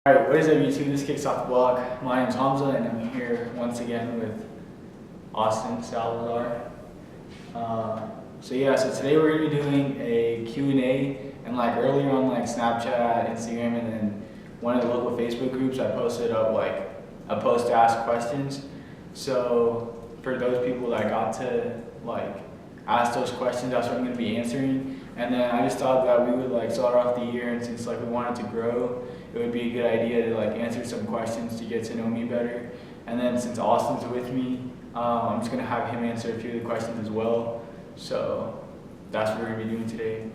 Alright, what is up YouTube? This kicks off the vlog. My name's Hamza and I'm here once again with Austin Salazar. So today we're going to be doing a Q&A, and like earlier on like Snapchat, Instagram, and then one of the local Facebook groups, I posted up like a post to ask questions. So for those people that got to like ask those questions, that's what I'm going to be answering. And then I just thought that we would like start off the year, and since like we wanted to grow, it would be a good idea to like answer some questions to get to know me better. And then since Austin's with me, I'm just gonna have him answer a few of the questions as well. So that's what we're gonna be doing today.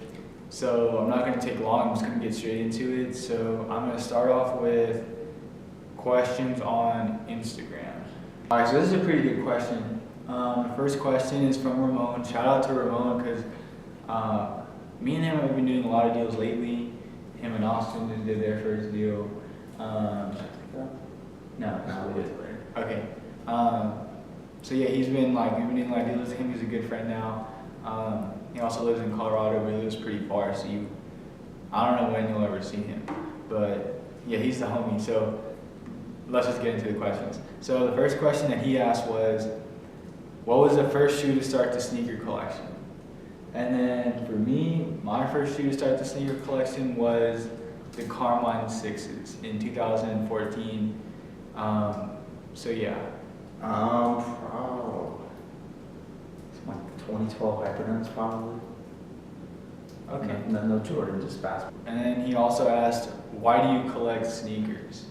So I'm not gonna take long, I'm just gonna get straight into it. So I'm gonna start off with questions on Instagram. All right, so this is a pretty good question. The first question is from Ramon. Shout out to Ramon, because me and him have been doing a lot of deals lately. Him and Austin just did their first deal. No, we did it later. Okay. So yeah, we've been doing like deals with him. He's a good friend now. He also lives in Colorado, but he lives pretty far, so I don't know when you'll ever see him. But yeah, he's the homie. So let's just get into the questions. So the first question that he asked was, what was the first shoe to start the sneaker collection? And then for me, my first shoe to start the sneaker collection was the Carmine 6s in 2014. So yeah. It's like 2012 Hyperduns probably. Okay. No Jordan, just basketball. And then he also asked, why do you collect sneakers?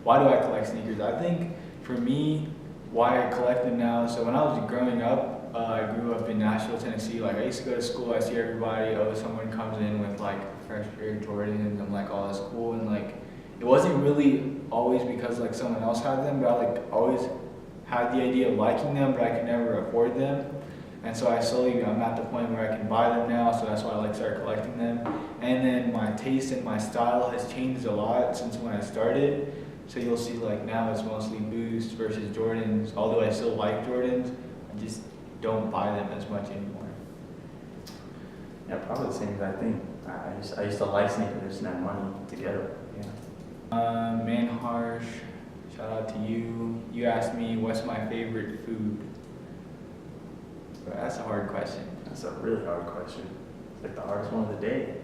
Why do I collect sneakers? I think for me, why I collect them now, so when I was growing up, I grew up in Nashville, Tennessee. Like I used to go to school, I see everybody, someone comes in with like a fresh pair of Jordans. I'm like, oh, that's cool. And like, it wasn't really always because like someone else had them, but I like always had the idea of liking them, but I could never afford them. And so I'm at the point where I can buy them now, so that's why I like start collecting them. And then my taste and my style has changed a lot since when I started. So you'll see like now it's mostly Boost versus Jordans, although I still like Jordans, I just don't buy them as much anymore. Yeah, probably the same as I think. I used to like sneakers, just didn't have money to get them. Yeah. Man Harsh, shout out to you. You asked me what's my favorite food. But that's a hard question. That's a really hard question. It's like the hardest one of the day.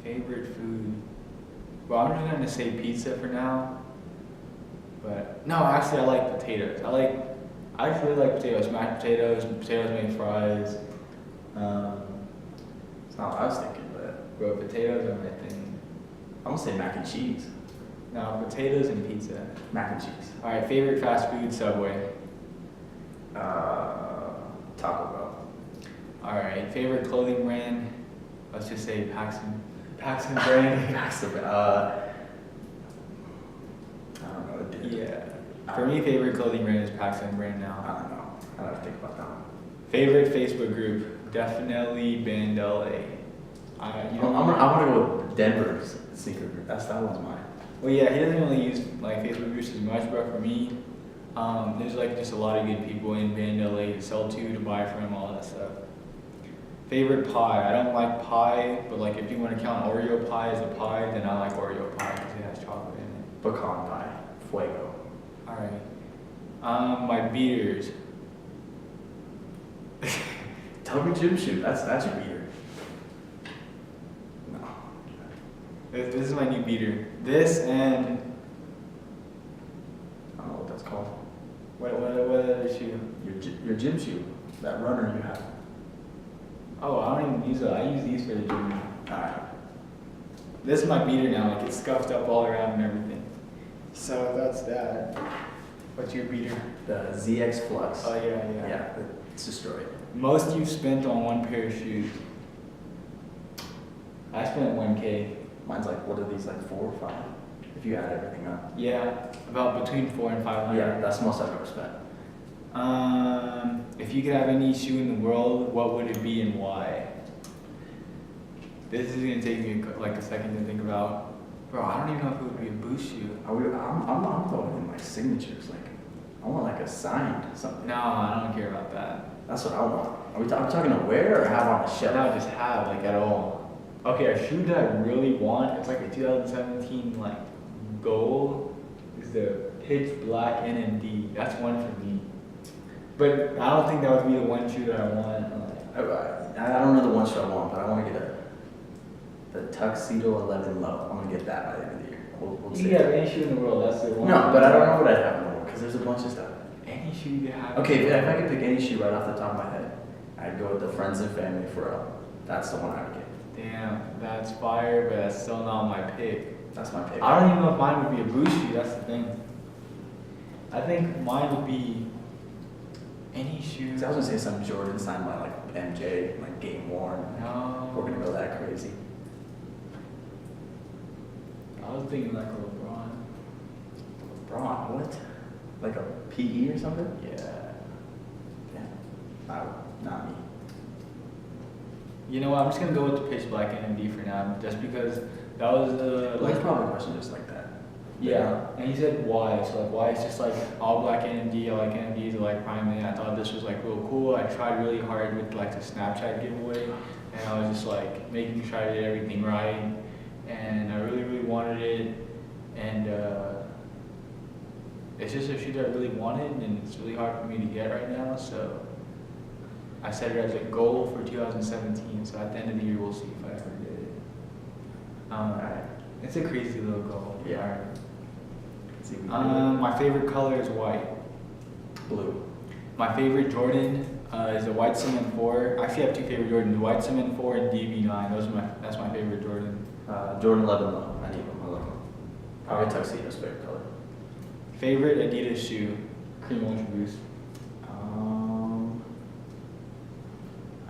Favorite food. Well, I'm just gonna say pizza for now. But no, actually, I like potatoes. I actually really like potatoes. Mashed potatoes, potatoes made fries. It's not what I was thinking, but Bro, potatoes are my thing. I'm gonna say mac and cheese. No, potatoes and pizza. Mac and cheese. All right, favorite fast food, Subway. Taco Bell. All right, favorite clothing brand. Let's just say Paxton brand. Paxton. I don't know. Dude. Yeah. For me, favorite clothing brand is Paxton brand now. I don't know. I gotta think about that one. Favorite Facebook group, definitely Band LA. I'm gonna go with Denver's sneaker group. That one's mine. Well, yeah, he doesn't really use like Facebook groups as much, but for me, there's like just a lot of good people in Band LA to sell to buy from, all that stuff. Favorite pie, I don't like pie, but like if you want to count Oreo pie as a pie, then I like Oreo pie because it has chocolate in it. Pecan pie. Fuego. All right. My beaters. Tell me gym shoe. That's your beater. No. This is my new beater. This and I don't know what that's called. what other shoe? Your gym shoe. That runner you have. Oh, I don't even use it. I use these for the gym. Alright. This is my beater now. Like it's scuffed up all around and everything. So that's that. What's your beater? The ZX Flux. Oh yeah. Yeah, it's destroyed. Most you've spent on one pair of shoes. I spent 1K. Mine's like, what are these, like 4 or 5? If you add everything up. Yeah, about between 400 and 500. Yeah, that's the most I've ever spent. If you could have any shoe in the world, what would it be and why? This is gonna take me like a second to think about. Bro, I don't even know if it would be a Boost shoe. I'm going in my signatures. Like, I want like a signed something. No, I don't care about that. That's what I want. Are we talking to wear or have on the shelf? Not just have, like, at all. Okay, a shoe that I really want, it's like a 2017, like, gold, is the pitch black NMD. That's one for me. But I don't think that would be the one shoe that I want. I don't know the one shoe I want, but I want to get the Tuxedo 11 Low. I'm going to get that by the end of the year. We'll You see. can have any shoe in the world, that's the one. No, but I don't know what I'd have in the world because there's a bunch of stuff. Any shoe you have. Okay, if I could pick any shoe right off the top of my head, I'd go with the Friends and Family Pharrell. That's the one I would get. Damn, that's fire, but that's still not my pick. That's my pick. I don't even know if mine would be a Boost shoe, that's the thing. I think mine would be any shoe. I was gonna say some Jordan signed by like MJ, like Game Worn. No. We're gonna go that crazy. I was thinking like a LeBron. LeBron, what? Like a PE or something? Yeah. Yeah. Not me. You know what? I'm just gonna go with the pitch black NMD for now, just because that was the Well, that's probably a question just like that. Yeah, and he said why. So like why it's just like all black NMD. I like NMDs. I like Primate. I thought this was like real cool. I tried really hard with like the Snapchat giveaway, and I was just like making sure I did everything right, and I really wanted it, and it's just a shoe that I really wanted, and it's really hard for me to get right now. So I set it as a goal for 2017. So at the end of the year, we'll see if I ever get it. Alright. It's a crazy little goal. Yeah. Alright. See if we can do My favorite color is white. it. Blue. My favorite Jordan is the White Cement 4. I actually have two favorite Jordans, the White Cement 4 and DB9. That's my favorite Jordan. Jordan 11 Low. I need them. I love them. Probably Tuxedo's favorite color. Favorite Adidas shoe, Cream Ultra Boost. I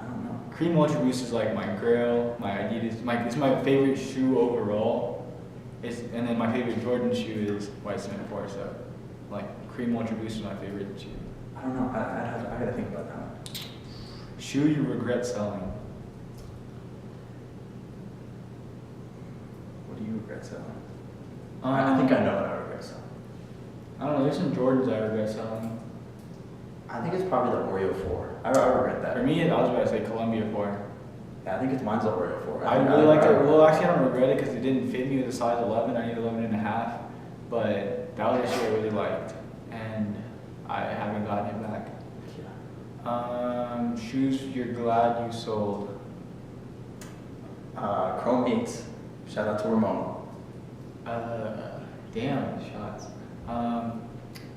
don't know. Cream Ultra Boost is like my grail, my Adidas. It's my favorite shoe overall. And then my favorite Jordan shoe is White Cement 4. So, like Cream Ultra Boost is my favorite shoe. I don't know. I gotta think about that one. Shoe you regret selling. What do you regret selling? I think I know what I regret selling. I don't know. There's some Jordans I regret selling. I think it's probably the Oreo 4. I regret that. For me, I was about to say Columbia 4. Yeah, I think mine's the Oreo 4. I really liked it. Well, actually, I don't regret it because it didn't fit me with a size 11. I need 11 and a half. But that was a shoe I really liked, and I haven't gotten it back. Yeah. Shoes you're glad you sold. Chrome Meats. Shout out to Ramon. Damn shots.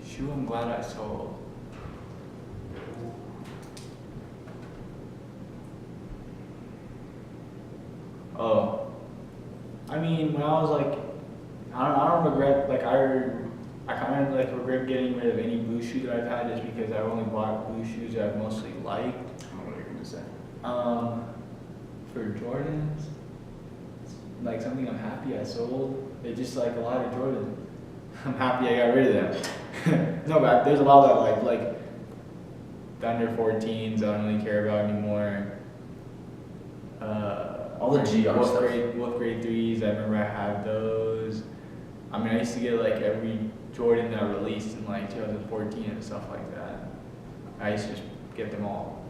Shoe I'm glad I sold. Oh, I mean, when I was like, I don't regret, like, I kind of like regret getting rid of any blue shoe that I've had just because I've only bought blue shoes that I've mostly liked. I don't know what you're gonna say. For Jordans, like something I'm happy I sold. They're just like a lot of Jordans. I'm happy I got rid of them. No, but there's a lot that like the under 14s I don't really care about anymore. All the GR Wolf stuff. grade 3s, I remember I had those. I mean, I used to get like every Jordan that released in like 2014 and stuff like that. I used to just get them all.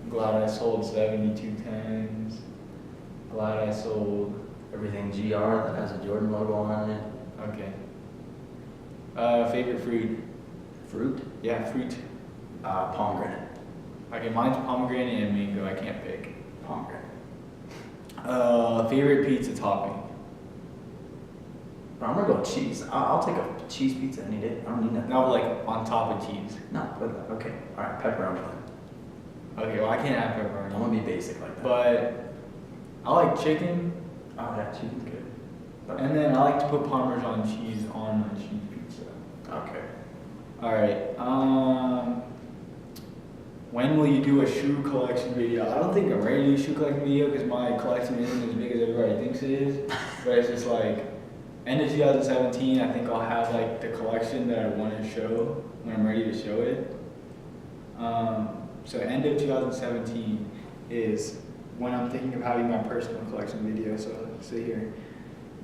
I'm glad I sold 7210s. Glad I sold. Everything GR that has a Jordan logo on it. Okay. Favorite fruit? Fruit? Yeah, fruit. Pomegranate. Okay, mine's pomegranate and mango. I can't pick. Pomegranate. Favorite pizza topping? But I'm gonna go with cheese. I'll take a cheese pizza any day. I don't need nothing. No, like on top of cheese. No, but okay. All right, pepperoni. Okay, well I can't have I pepperoni. want to be basic like that. But I like chicken, Oh yeah, chicken's good. But- and then I like to put Parmesan cheese on my cheese pizza. Okay. All right. When will you do a shoe collection video? I don't think I'm ready to do a shoe collection video because my collection isn't as big as everybody thinks it is. But it's just like end of 2017. I think I'll have like the collection that I want to show when I'm ready to show it. So end of 2017 is when I'm thinking of having my personal collection video. So let's see here.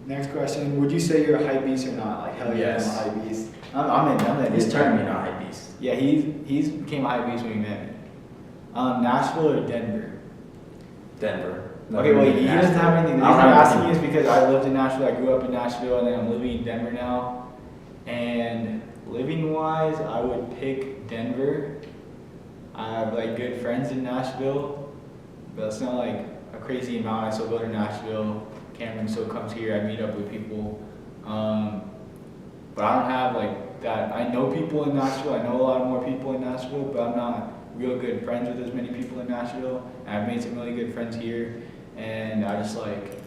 Next question: would you say you're a hype beast or not? Like hell yeah, Yes. I'm a hype beast. I'm in. He's turned me into a hype beast. Yeah, he's became a hype beast when he met me. Nashville or Denver? Denver. Okay, well, he doesn't have anything. The I reason don't I'm have asking you is anything. because I lived in Nashville. I grew up in Nashville, and then I'm living in Denver now. And living wise, I would pick Denver. I have like good friends in Nashville, but it's not like a crazy amount. I still go to Nashville. Cameron still comes here. I meet up with people. But I don't have like that. I know people in Nashville. I know a lot more people in Nashville, but I'm not real good friends with as many people in Nashville. And I've made some really good friends here, and I just like,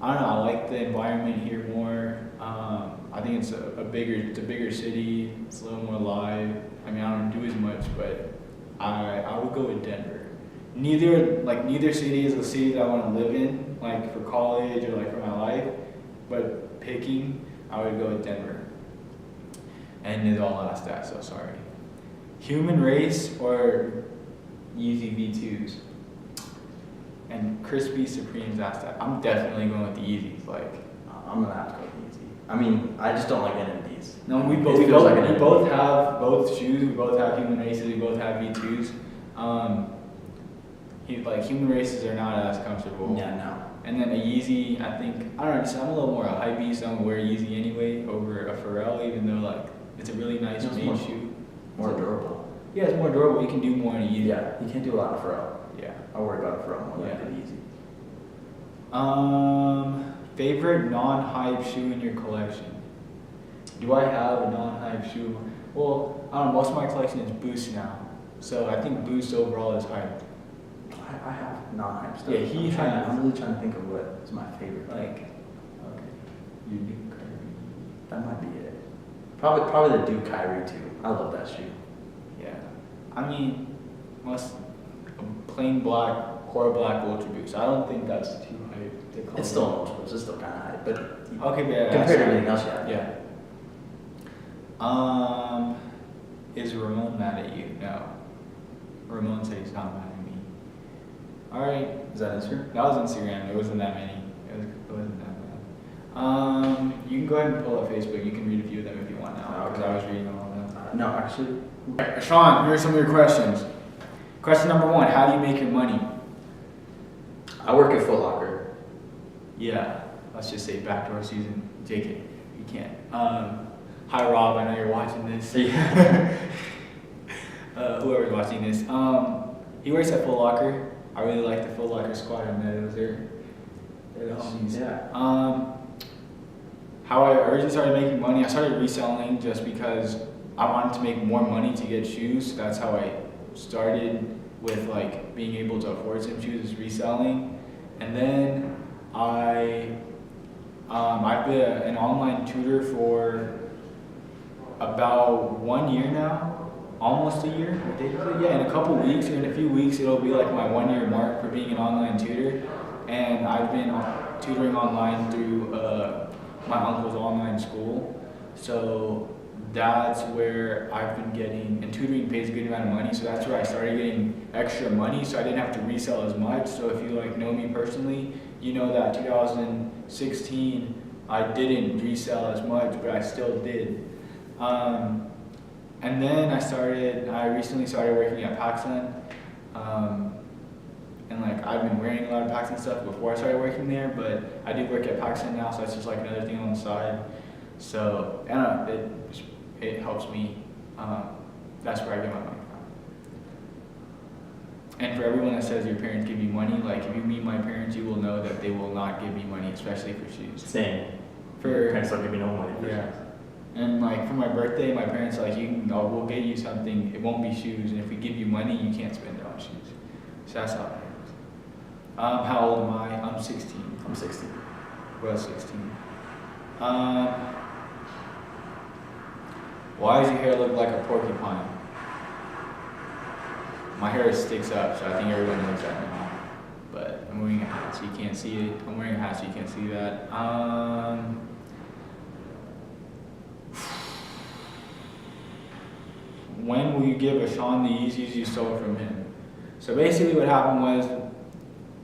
I don't know. I like the environment here more. I think it's a bigger city. It's a little more live. I mean, I don't do as much, but I would go with Denver. Neither city is a city that I want to live in, like for college or like for my life. But picking, I would go with Denver. And it all asked that, so sorry. Human race or Yeezy V2s? And Crispy Supremes asked that. I'm definitely going with the Yeezys. Like, I'm gonna have to go with easy. I mean, I just don't like NMDs. no, we It both feels like an we NMD. both have both shoes. We both have human races. We both have V2s. Like human races are not as comfortable. Yeah, no. And then a Yeezy, I think, I don't know, just I'm a little more a hypebeast, so I'm gonna wear Yeezy anyway over a Pharrell, even though like it's a really nice It's made more- shoe. More durable. Yeah, it's more durable. You can do more in a Yeezy. Yeah, you can't do a lot of Pharrell. Yeah. I worry about Pharrell more Yeah. than I did easy. Favorite non-hype shoe in your collection? Do I have a non-hype shoe? Well, I don't know, most of my collection is Boost now. So I think Boost overall is hype. I have non-hype stuff. Yeah, he has. I'm really trying to think of what is my favorite. Like, okay. You do Kyrie. That might be it. Probably the Duke Kyrie too. I love that shoe. Yeah. I mean, most plain black, core black Ultra Boost. I don't think that's too hype to call It's it. still an ultra, it's just still kind of hype, but Okay, but yeah, compared to everything else, yeah. Yeah. Is Ramon mad at you? No. Ramon said he's not mad at me. Alright. Is that Instagram? That was Instagram. It wasn't that many. It wasn't that bad. You can go ahead and pull up Facebook. You can read a few of them if you want now, because I was reading all of them. No, actually, Alright, Sean, here are some of your questions. Question number 1: how do you make your money? I work at Foot Locker. Yeah, let's just say backdoor season. JK, you can't. Hi Rob, I know you're watching this. Whoever's watching this. He works at Foot Locker. I really like the Foot Locker squad I met. It was they're the homies. Yeah. How I originally started making money, I started reselling just because I wanted to make more money to get shoes. That's how I started with like being able to afford some shoes, is reselling. And then I've been an online tutor for about 1 year now, almost a year. What date is it? Yeah, in a couple weeks, or in a few weeks, it'll be like my 1 year mark for being an online tutor. And I've been tutoring online through my uncle's online school. So that's where I've been getting, and tutoring pays a good amount of money, so that's where I started getting extra money, so I didn't have to resell as much. So if you like know me personally, you know that 2016 I didn't resell as much, but I still did. And then I recently started working at PacSun, and like I've been wearing a lot of PacSun stuff before I started working there, but I do work at PacSun now, so that's just like another thing on the side. So I don't know, it helps me. That's where I get my money from. And for everyone that says your parents give you money, like if you meet my parents, you will know that they will not give me money, especially for shoes. Same. For Parents don't give me no money. yeah. And like for my birthday, my parents are like, we'll get you something. It won't be shoes, and if we give you money, you can't spend it on shoes. So that's how it works. How old am I? I'm 16. I'm 16. Well, 16. Why does your hair look like a porcupine? My hair sticks up, so I think everyone knows that now. But I'm wearing a hat, so you can't see it. I'm wearing a hat, so you can't see that. When will you give Ashawn the Yeezys you stole from him? So basically what happened was,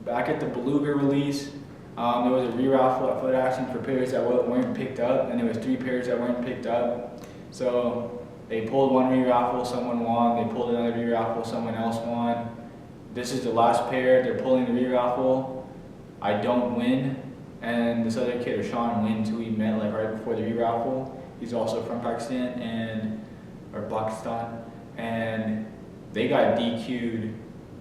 back at the Beluga release, there was a re-raffle at Foot Action for pairs that weren't picked up, and there was 3 pairs that weren't picked up. So they pulled one re-raffle, someone won. They pulled another re-raffle, someone else won. this is the last pair. They're pulling the re-raffle. I don't win, and this other kid, Rashawn, wins, who we met like right before the re-raffle. He's also from Pakistan or Pakistan, and they got DQ'd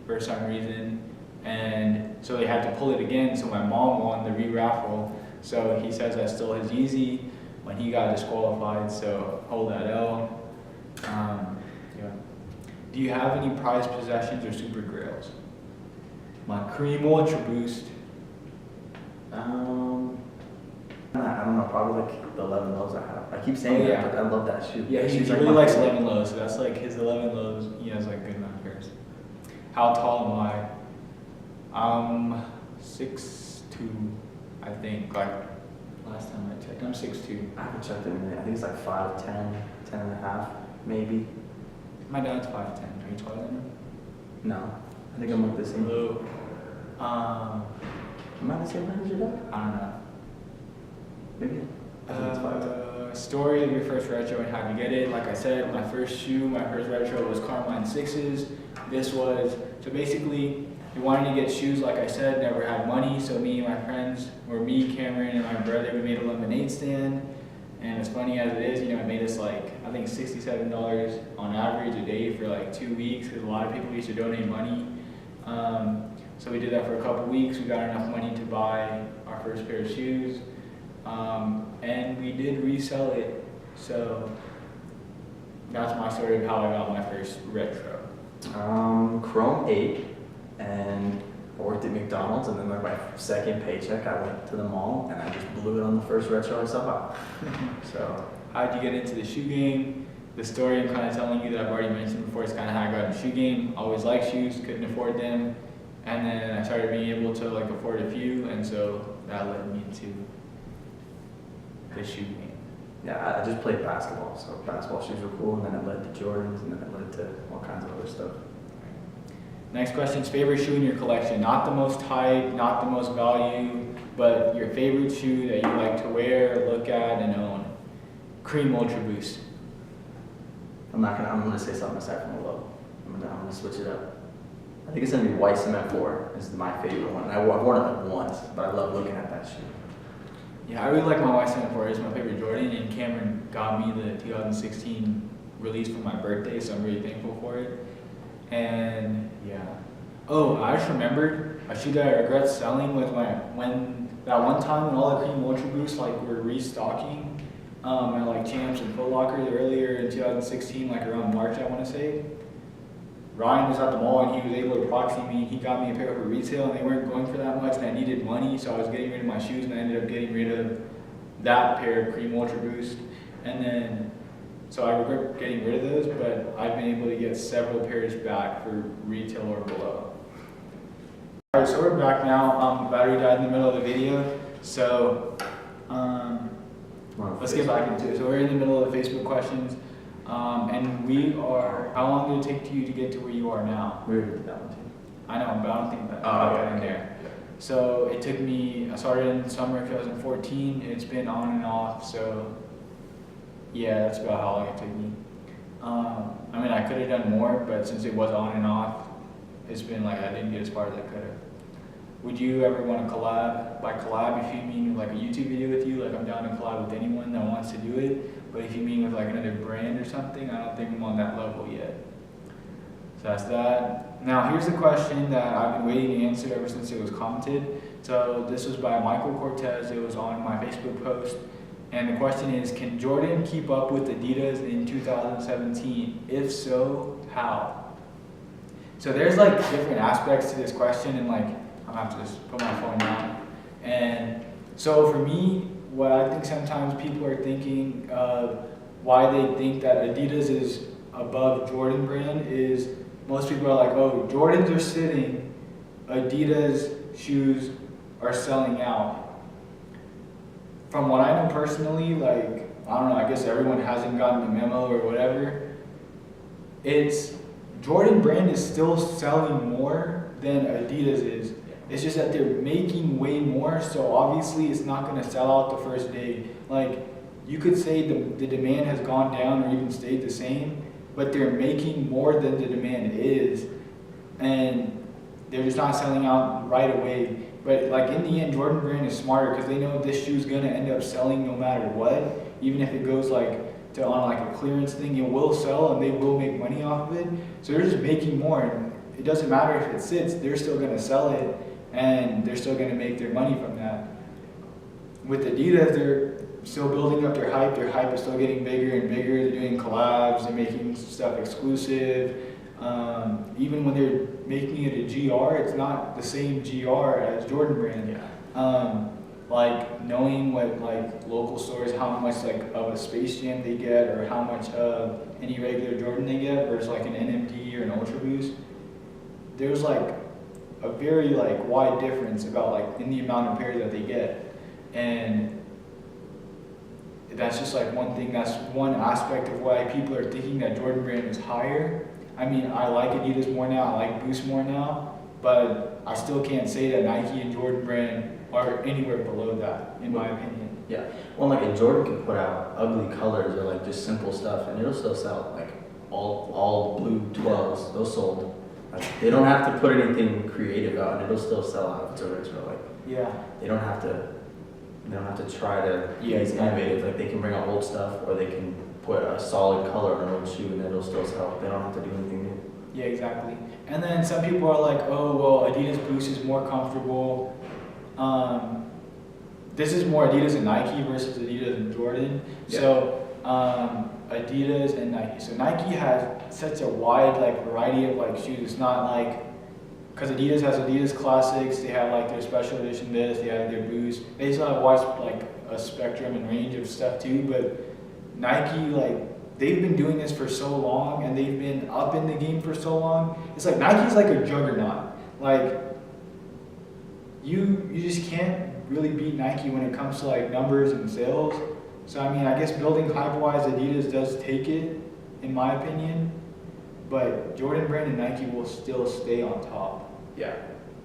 for some reason, and so they had to pull it again. So my mom won the re-raffle. So he says I stole his Yeezy when he got disqualified. So hold that L. Yeah. Do you have any prized possessions or super grails? My Cream Ultra Boost. I don't know, probably like the 11 lows I have. I keep saying Oh, yeah. that, but I love that shoe. Yeah, That he shoe's like really my likes favorite. 11 lows, so that's like his 11 lows. He has like good enough pairs. How tall am I? 6'2", I think. Like last time I checked, I'm 6'2". I haven't checked it in a minute. I think it's like 5'10", 10 and a half, maybe. My dad's 5'10". Are you taller than him? No, I think I'm like the same. Hello. Am I the same height as your dad? I don't know. Maybe. I think it's 5'10". Story of your first retro and how you get it. Like I said, my first shoe, my first retro was Carmine 6s. This was, so basically, we wanted to get shoes, like I said, never had money. So me and my friends, or me, Cameron, and my brother, we made a lemonade stand. And as funny as it is, you know, it made us like, I think $67 on average a day for like 2 weeks, because a lot of people used to donate money. So we did that for a couple weeks. We got enough money to buy our first pair of shoes. And we did resell it. So that's my story of how I got my first retro. Chrome 8, and I worked at McDonald's, and then like my second paycheck, I went to the mall, and I just blew it on the first retro I saw. So, How'd you get into the shoe game? The story I'm kind of telling you that I've already mentioned before is kind of how I got in the shoe game. Always liked shoes, couldn't afford them. And then I started being able to like afford a few, and so that led me to the shoe game. yeah, I just played basketball, so basketball shoes were cool, and then it led to Jordans, and then it led to all kinds of other stuff. Next question is favorite shoe in your collection. Not the most hype, not the most value, but your favorite shoe that you like to wear, look at, and own. Cream Ultra Boost. I'm gonna say something aside from the low. I'm gonna switch it up. I think it's gonna be White Cement 4 is my favorite one. I've worn it like once, but I love looking at that shoe. Yeah, I really like my White Cement 4. It's my favorite Jordan, and Cameron got me the 2016 release for my birthday, so I'm really thankful for it. And yeah. Oh, I just remembered a shoe that I regret selling was when that one time when all the Cream Ultra Boosts like were restocking at like Champs and Foot Locker earlier in 2016, like around March, I want to say. Ryan was at the mall and he was able to proxy me. He got me a pair for retail, and they weren't going for that much, and I needed money, so I was getting rid of my shoes, and I ended up getting rid of that pair of Cream Ultra Boost. And then, so I regret getting rid of those, but I've been able to get several pairs back for retail or below. Alright, so we're back now. The battery died in the middle of the video, so let's get back into it. So we're in the middle of the Facebook questions. And we are, how long did it take you to get to where you are now? We already did that one too. I know, but I don't think that Oh, I okay, got in okay. there. So it took me, I started in summer of 2014. It's been on and off, so yeah, that's about how long it took me. I mean, I could have done more, but since it was on and off, it's been like I didn't get as far as I could have. Would you ever want to collab? By collab, if you mean like a YouTube video with you, like I'm down to collab with anyone that wants to do it. But if you mean with like another brand or something, I don't think I'm on that level yet. So that's that. Now here's the question that I've been waiting to answer ever since it was commented. So this was by Michael Cortez. It was on my Facebook post. And the question is, can Jordan keep up with Adidas in 2017? If so, how? So there's like different aspects to this question, and like I'm gonna have to just put my phone down. And so for me, what I think sometimes people are thinking of why they think that Adidas is above Jordan brand is most people are like, oh, Jordans are sitting, Adidas shoes are selling out. From what I know personally, like, I don't know, I guess everyone hasn't gotten the memo or whatever. It's Jordan brand is still selling more than Adidas is. It's just that they're making way more, so obviously it's not going to sell out the first day. Like, you could say the demand has gone down or even stayed the same, but they're making more than the demand is. And they're just not selling out right away. But like in the end, Jordan Brand is smarter because they know this shoe's gonna end up selling no matter what. Even if it goes like to on like a clearance thing, it will sell and they will make money off of it. So they're just making more. And it doesn't matter if it sits, they're still gonna sell it and they're still gonna make their money from that. With Adidas, they're still building up their hype. Their hype is still getting bigger and bigger. They're doing collabs. They're making stuff exclusive. Even when they're making it a GR, it's not the same GR as Jordan Brand. Yeah. Like knowing what like local stores, how much like of a Space Jam they get, or how much of any regular Jordan they get versus like an NMD or an Ultra Boost. There's like a very like wide difference about like in the amount of pairs that they get, and that's just like one thing. That's one aspect of why people are thinking that Jordan Brand is higher. I mean, I like Adidas more now, I like Boost more now, but I still can't say that Nike and Jordan Brand are anywhere below that, in my opinion. Yeah. Well, like, and Jordan can put out ugly colors or like just simple stuff, and it'll still sell. Like all blue 12s, those sold. Like, they don't have to put anything creative out, and it'll still sell out if it's a retro. Like, Yeah. they don't have to. They don't have to try to be Yeah, as exactly. innovative. Like, they can bring out old stuff, or they can put a solid color on an old shoe, and it'll still sell. They don't have to do anything new. Yeah, exactly. And then some people are like, oh, well, Adidas Boost is more comfortable. This is more Adidas and Nike versus Adidas and Jordan. Yeah. So Adidas and Nike. So Nike has such a wide like variety of like shoes. It's not like, because Adidas has Adidas Classics, they have like their special edition this, they have their Boost. They still have wide like a spectrum and range of stuff too. But Nike, like, they've been doing this for so long and they've been up in the game for so long. It's like Nike's like a juggernaut. Like, you just can't really beat Nike when it comes to like numbers and sales. So I mean, I guess building hype-wise, Adidas does take it, in my opinion. But Jordan Brand and Nike will still stay on top. Yeah.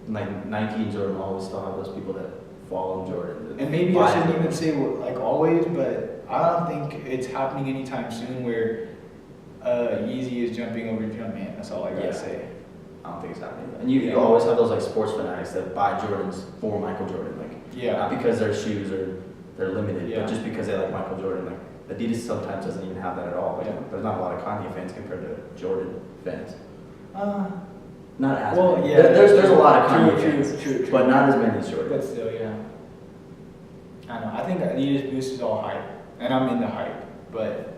Like, Nike and Jordan always still have those people that follow Jordan. And maybe I shouldn't even say like always, but I don't think it's happening anytime soon where Yeezy is jumping over Jumpman. That's all I gotta Yeah. say. I don't think it's happening. And you always have those like sports fanatics that buy Jordans for Michael Jordan, like, Yeah. not because their shoes are they're limited, Yeah. but just because they like Michael Jordan. Like, Adidas sometimes doesn't even have that at all. Like, Yeah. there's not a lot of Kanye fans compared to Jordan fans. Uh, Not as well, many. yeah. There's a lot of True, Kanye true, fans, true. but not as many as Jordan. But still, yeah. I don't know. I think Adidas Boost is all hype, and I'm in the hype. But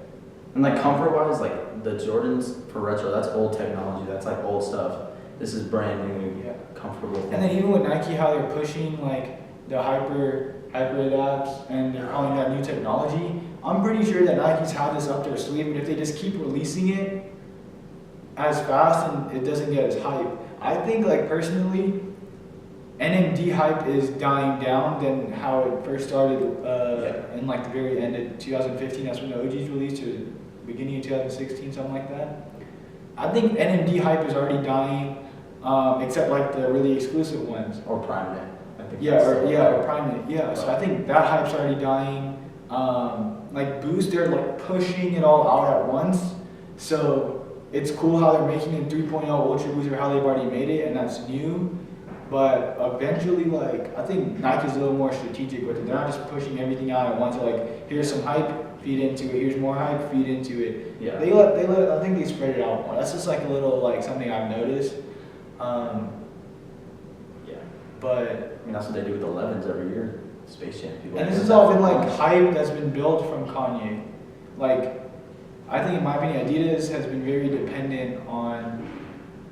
And like, comfort wise, like the Jordans for retro, that's old technology. That's like old stuff. This is brand new, yeah. comfortable thing. And then even with Nike, how they're pushing like the hyper adapts, and they're calling that new technology. I'm pretty sure that Nike's had this up their sleeve, but if they just keep releasing it as fast and it doesn't get as hype, I think like personally, NMD hype is dying down than how it first started in like the very end of 2015. That's when the OGs released, or beginning of 2016, something like that. I think NMD hype is already dying, except like the really exclusive ones. Or Prime Net. I think Yeah, that's or still- Primate. Yeah, so I think that hype's already dying. Like Boost, they're like pushing it all out at once. So it's cool how they're making it 3.0 Ultra Boost, or how they've already made it, and that's new. But eventually, like, I think Nike's a little more strategic with it. They're not just pushing everything out at once. They're like, here's some hype, feed into it. Here's more hype, feed into it. Yeah. They let. I think they spread it out more. That's just like a little like something I've noticed. Yeah. But I mean, that's what they do with the 11s every year. Space Jam people. and this has all been like hype that's been built from Kanye. Like, I think in my opinion, Adidas has been very dependent on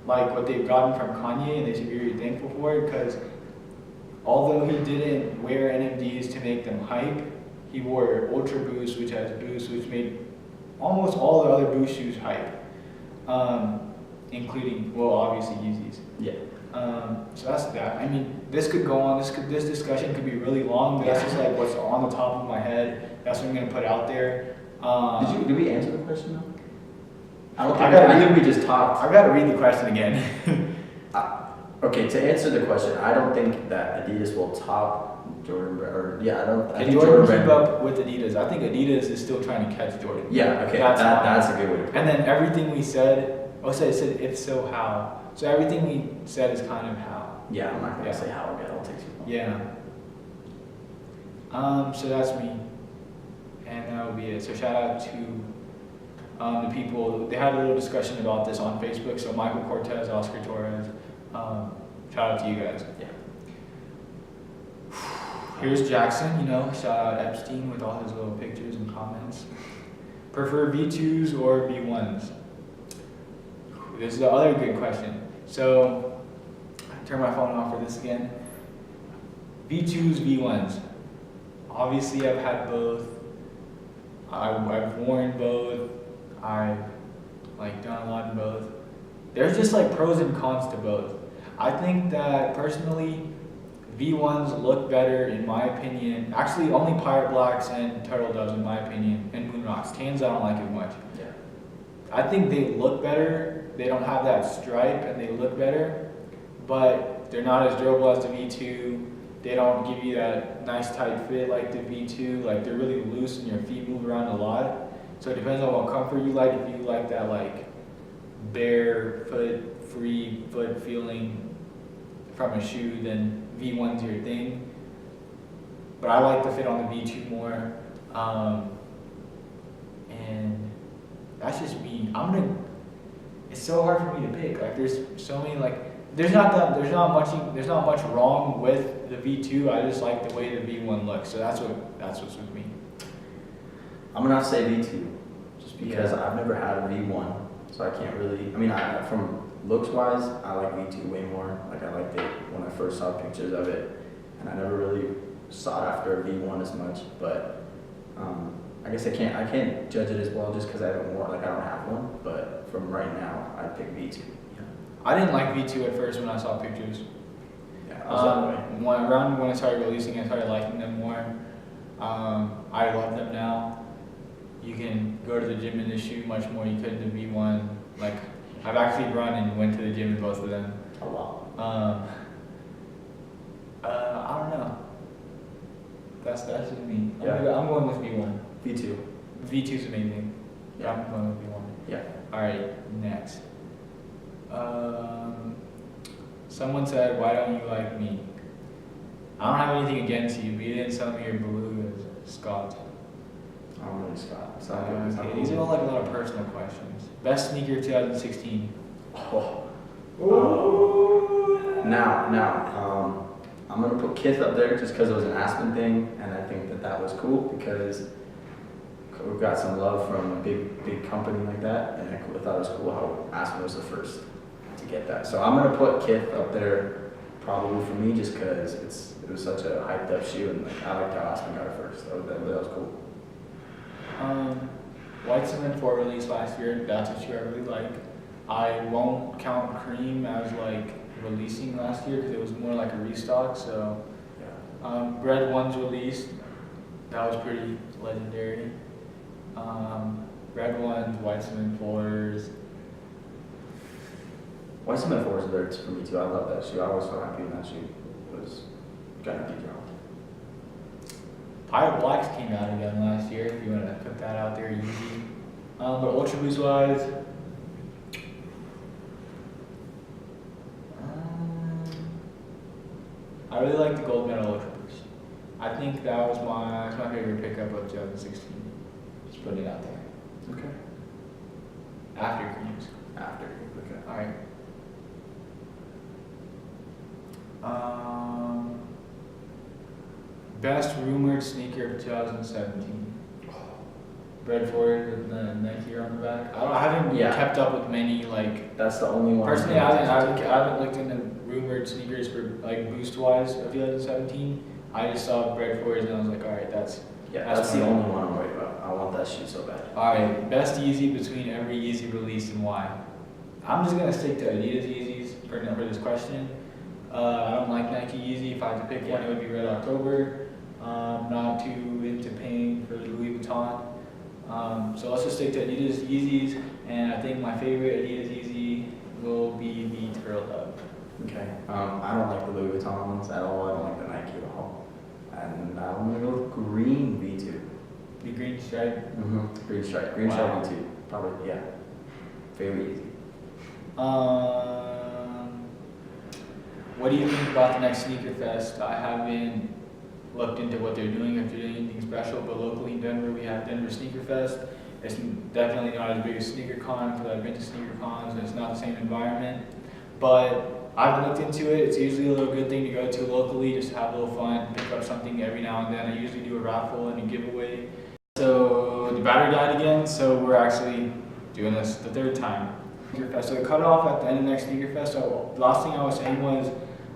like what they've gotten from Kanye, and they should be very thankful for it, because although he didn't wear NMDs to make them hype, he wore Ultra Boost, which has Boost, which made almost all the other Boost shoes hype, including, well, obviously Yeezys. Yeah. So that's that. I mean, this could go on. This discussion could be really long, but that's just like what's on the top of my head. That's what I'm gonna put out there. Did we answer the question though? I think we just talked. I gotta read the question again. Okay, to answer the question, I don't think that Adidas will top Jordan. I don't. I Can think Jordan Brand- keep up with Adidas? I think Adidas is still trying to catch Jordan. Yeah. Okay. That's fine. That's a good way to put it. And then everything we said, it said if so how. So everything we said is kind of how. Yeah, I'm not gonna Yeah. say how again. It'll take too long. Yeah. So that's me, and that will be it. So shout out to the people. They had a little discussion about this on Facebook. So Michael Cortez, Oscar Torres. Shout out to you guys. Yeah. Here's Jackson. Shout out Epstein with all his little pictures and comments. Prefer V2s or V1s? This is the other good question. So, turn my phone off for this again. V2s, V1s. Obviously, I've had both. I've worn both. I've done a lot in both. There's just pros and cons to both. I think that personally, V1s look better in my opinion. Actually, only Pirate Blacks and Turtle Doves in my opinion, and Moon Rocks. Tans I don't like as much. Yeah. I think they look better. They don't have that stripe and they look better, but they're not as durable as the V2. They don't give you that nice tight fit like the V2. They're really loose and your feet move around a lot. So it depends on what comfort you like. If you like that bare foot, free foot feeling from a shoe, then V1's your thing. But I like the fit on the V2 more. And that's just me. It's so hard for me to pick. There's so many there's not much wrong with the V2. I just like the way the V1 looks. So that's what's with me. I'm gonna have to say V2, just because I've never had a V1, so I can't really. From looks wise, I like V2 way more. I liked it when I first saw pictures of it, and I never really sought after a V1 as much. But I guess I can't judge it as well just because I haven't worn, I don't have one. But from right now, I'd pick V2. Yeah. I didn't like V2 at first when I saw pictures. Yeah. I was that way. Around when I started releasing, I started liking them more. I love them now. You can go to the gym in this shoe much more you could in the V1. I've actually run and went to the gym in both of them. A lot. I don't know. That's just me. Yeah. I'm going with V1. V2. V2's amazing. Yeah. I'm going with V1. Yeah. Alright, next. Someone said, why don't you like me? I don't have anything against you, but you didn't sell me your blue as Scott. I don't really Scott. It's not good. It's not Okay, cool. these are all a lot of personal questions. Best sneaker of 2016. Oh. Now, I'm gonna put Kith up there just because it was an Aspen thing, and I think that was cool because we've got some love from a big company like that, and I thought it was cool how Aspen was the first to get that. So I'm gonna put Kith up there probably for me just because it was such a hyped up shoe, and I liked how Aspen got it first. That was cool. White Cement 4 released last year. That's a shoe I really like. I won't count Cream as releasing last year because it was more like a restock. So, Yeah. Red One's released. That was pretty legendary. Red Ones, White Cement 4s. White Cement 4s are there for me too. I love that shoe. I was so happy when that shoe was gonna be dropped. Pirate Blacks came out again last year. If you want to put that out there, easy. But Ultra Boost wise. I really like the gold medal Ultra Boost. I think that's my favorite pickup of 2016. Just putting it out there. Okay. After Creams. After. Okay. Alright. Best rumored sneaker of 2017. Breadford with the Nike on the back. I haven't kept up with many That's the only one. Personally, I haven't looked into rumored sneakers for Boost wise of 2017. I just saw Breadford's and I was like, all right, that's the only one I'm worried about. I want that shoe so bad. all right. Best Yeezy between every Yeezy release and why? I'm just gonna stick to Adidas Yeezys for this question. I don't like Nike Yeezy. If I had to pick one, it would be Red October. Not too into paying for Louis Vuitton. So let's just stick to Adidas Yeezys, and I think my favorite Adidas Yeezy will be the Turtle Dove. Okay. I don't like the Louis Vuitton ones at all. I don't like the Nike at all. And I'm gonna go with green V2. The green stripe. Mm-hmm. Green stripe. Green Wow. stripe V2. Probably, yeah. Very easy. What do you think about the next Sneaker Fest? I haven't looked into what they're doing, if they're doing anything special, but locally in Denver, we have Denver Sneaker Fest. It's definitely not as big as Sneaker Con, because I've been to Sneaker Cons, and it's not the same environment. But I've looked into it. It's usually a little good thing to go to locally, just to have a little fun, pick up something every now and then. I usually do a raffle and a giveaway. So the battery died again, so we're actually doing this the third time. Sneaker Fest. So the cutoff at the end of next Sneaker Fest. So the last thing I was saying was,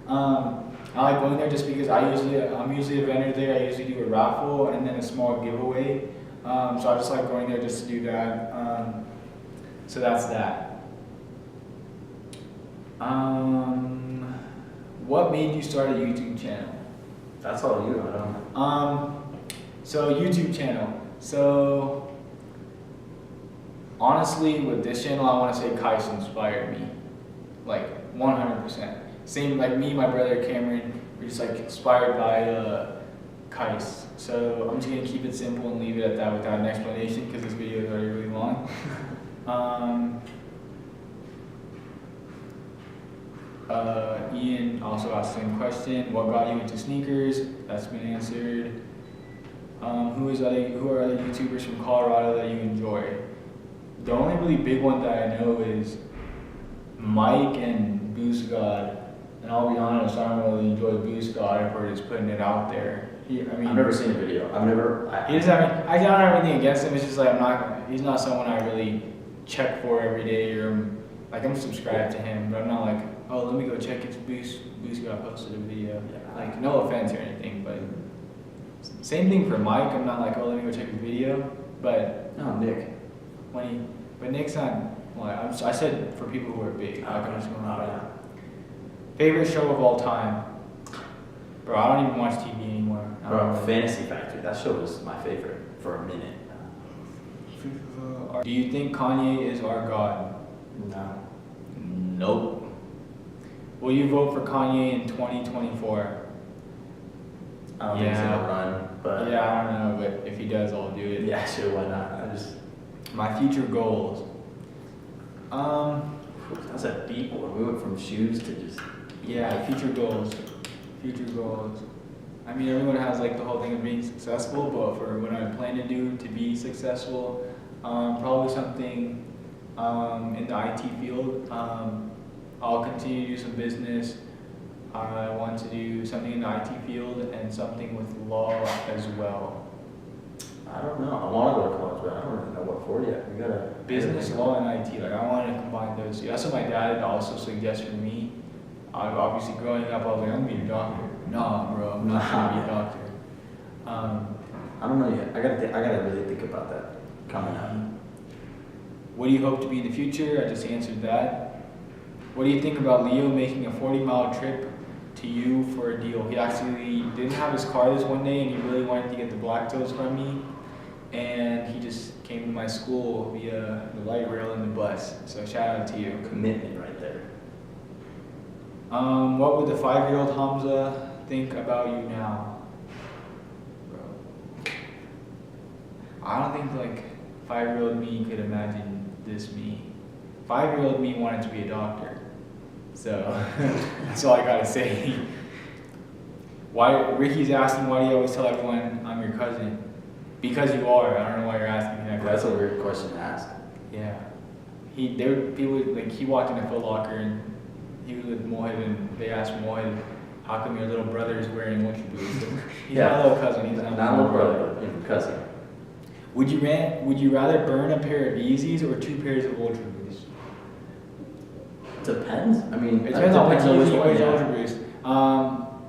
I like going there just because I'm usually a vendor there. I usually do a raffle and then a small giveaway. So I just like going there just to do that. So that's that. What made you start a YouTube channel? That's all you. I don't know. So YouTube channel. So honestly, with this channel, I want to say Kais inspired me, like 100%. Same like me, my brother Cameron, we're just like inspired by Kais. So I'm just gonna keep it simple and leave it at that without an explanation because this video is already really long. Ian also asked the same question. What got you into sneakers? That's been answered. Who are other YouTubers from Colorado that you enjoy? The only really big one that I know is Mike and Boost God. And I'll be honest, I don't really enjoy Boost God. I've heard he's putting it out there. I've never seen a video. He doesn't have I don't have anything against him. It's just like he's not someone I really check for every day, or like I'm subscribed to him, but I'm not like, oh, let me go check if Boost God posted a video. Yeah. Like, no offense or anything, but same thing for Mike. I'm not like, oh, let me go check his video, but No, Nick. but Nick's not. Well, I said for people who are big. Like, I'm just going Oh, by yeah. favorite show of all time. Bro, I don't even watch TV anymore. Bro, Fantasy Factory. That show was my favorite for a minute. Do you think Kanye is our god? No. Nope. Will you vote for Kanye in 2024? I don't think he's Yeah. gonna run, but Yeah, I don't know, but if he does, I'll do it. yeah, sure, why not? My future goals. That's a deep one. We went from shoes to just Yeah, future goals. Future goals. I mean, everyone has like the whole thing of being successful, but for what I plan to do to be successful, probably something in the IT field. I'll continue to do some business. I want to do something in the IT field and something with law as well. I don't know. I want to go to college, but I don't really know what for yet. We gotta Business, law, and IT. Like I want to combine those two. That's what my dad also suggested for me. Obviously, growing up, I was like, I'm gonna be a doctor. Nah, bro, I'm not gonna be a doctor. I don't know yet. I gotta really think about that coming up. What do you hope to be in the future? I just answered that. What do you think about Leo making a 40-mile trip to you for a deal? He actually didn't have his car this one day, and he really wanted to get the Black Toes from me. And he just came to my school via the light rail and the bus. So shout out to you. Commitment right there. What would the 5-year-old Hamza think about you now? Bro. I don't think like 5-year-old me could imagine this me. 5-year-old me wanted to be a doctor. So that's all I gotta say. Ricky's asking, why do you always tell everyone I'm your cousin? Because you are. I don't know why you're asking me that That's a question. weird question to ask. Yeah. He walked in a Foot Locker and he was with Mohit, and they asked Mohit, how come your little brother is wearing Ultra Boost? He's not a little cousin, he's not a little brother, but cousin. Would you rather burn a pair of Yeezys or 2 pairs of Ultra Boost? Depends. I mean, It depends on which which Yeezy one. or which Yeah. Ultra Boost.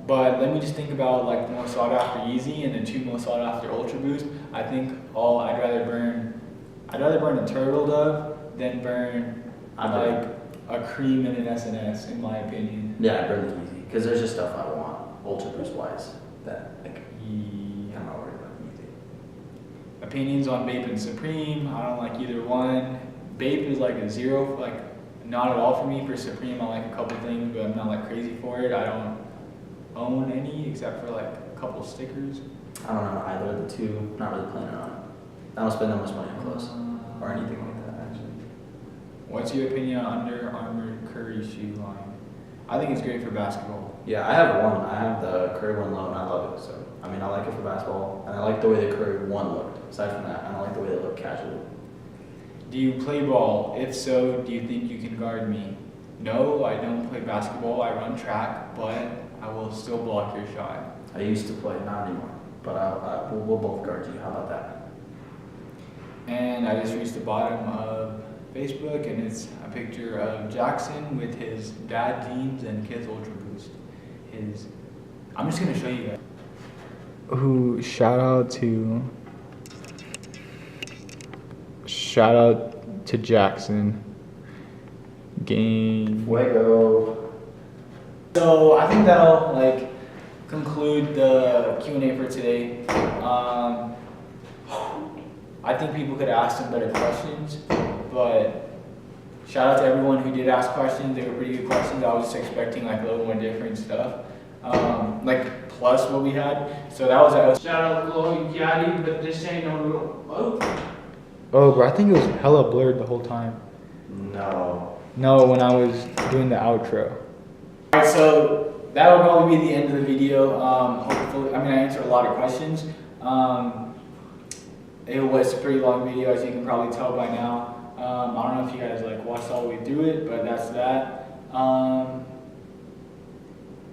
But let me just think about like the most sought after Yeezy and the 2 most sought after Ultra Boost. I think I'd rather burn a Turtle Dove than burn like a Cream and an SNS, in my opinion. Yeah, I burn the Yeezy because there's just stuff I want Ultra Boost wise that like Yeah. I'm not worried about Yeezy. Opinions on Bape and Supreme. I don't like either one. Bape is like a 0, like not at all for me. For Supreme, I like a couple things, but I'm not like crazy for it. I don't own any except for like a couple stickers. I don't know either of the two. Not really planning on it. I don't spend that much money on clothes or anything like that actually. What's your opinion on Under Armour Curry shoe line? I think it's great for basketball. Yeah, I have one. I have the Curry one low, and I love it. So, I mean, I like it for basketball, and I like the way the Curry one looked. Aside from that, I don't like the way they look casual. Do you play ball? If so, do you think you can guard me? No, I don't play basketball. I run track, but I will still block your shot. I used to play, not anymore. But we'll both guard you. How about that? And I just reached the bottom of Facebook, and it's a picture of Jackson with his dad jeans and Kids Ultra Boost. I'm just gonna show you guys. Shout out to Jackson. Game. Fuego. So I think that'll conclude the Q&A for today. I think people could ask some better questions, but shout out to everyone who did ask questions. They were pretty good questions. I was just expecting a little more different stuff, plus what we had. So that was a Shout out Lil Yachty, but this ain't no real. Oh, bro, I think it was hella blurred the whole time. No, when I was doing the outro. Alright, so that'll probably be the end of the video. Hopefully, I answered a lot of questions. It was a pretty long video, as you can probably tell by now. I don't know if you guys watched all the way through it, but that's that.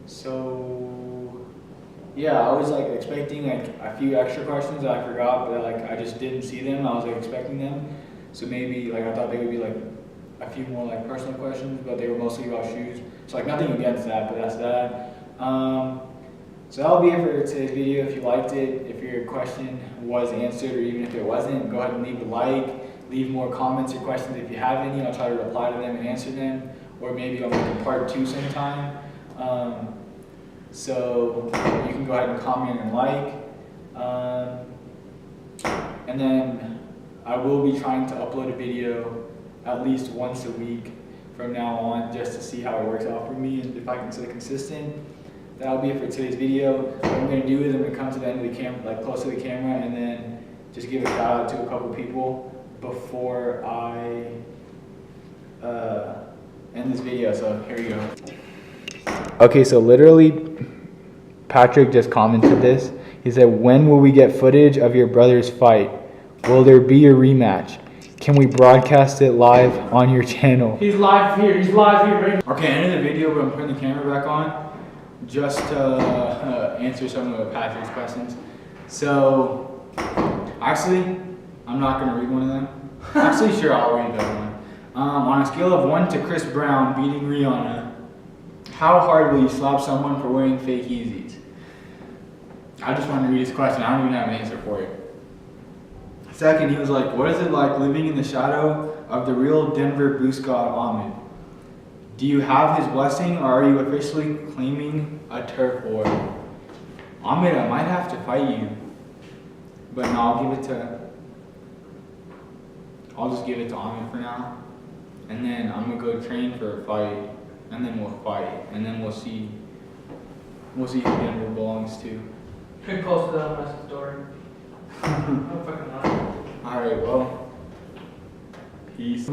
So yeah, I was expecting a few extra questions that I forgot, but I just didn't see them. I was expecting them, so maybe I thought they would be a few more personal questions, but they were mostly about shoes. So nothing against that, but that's that. So that'll be it for today's video. If you liked it, if your question was answered, or even if it wasn't, go ahead and leave a like. Leave more comments or questions if you have any. I'll try to reply to them and answer them, or maybe I'll make a part 2 sometime. So you can go ahead and comment and like. And then I will be trying to upload a video at least once a week from now on, just to see how it works out for me and if I can stay consistent. That'll be it for today's video. What I'm going to do is I'm going to come to the end of the camera, close to the camera, and then just give a shout out to a couple people before I end this video. So here we go. Okay, so literally Patrick just commented this. He said, when will we get footage of your brother's fight? Will there be a rematch? Can we broadcast it live on your channel? He's live here. He's live here right now. Okay, end of the video, but I'm putting the camera back on just to answer some of Patrick's questions. So, actually, I'm not going to read one of them. Actually, sure, I'll read that one. On a scale of 1 to Chris Brown beating Rihanna, how hard will you slap someone for wearing fake Yeezys? I just wanted to read his question. I don't even have an answer for it. Second, he was like, what is it like living in the shadow of the real Denver Boost God, Ahmed? Do you have his blessing, or are you officially claiming a turf war? Ahmed, I might have to fight you. But no, I'll just give it to Ahmed for now. And then I'm going to go train for a fight. And then we'll fight. And then we'll see who Denver belongs to. He posted that on my story. I'm fucking lying. Alright, well. Peace.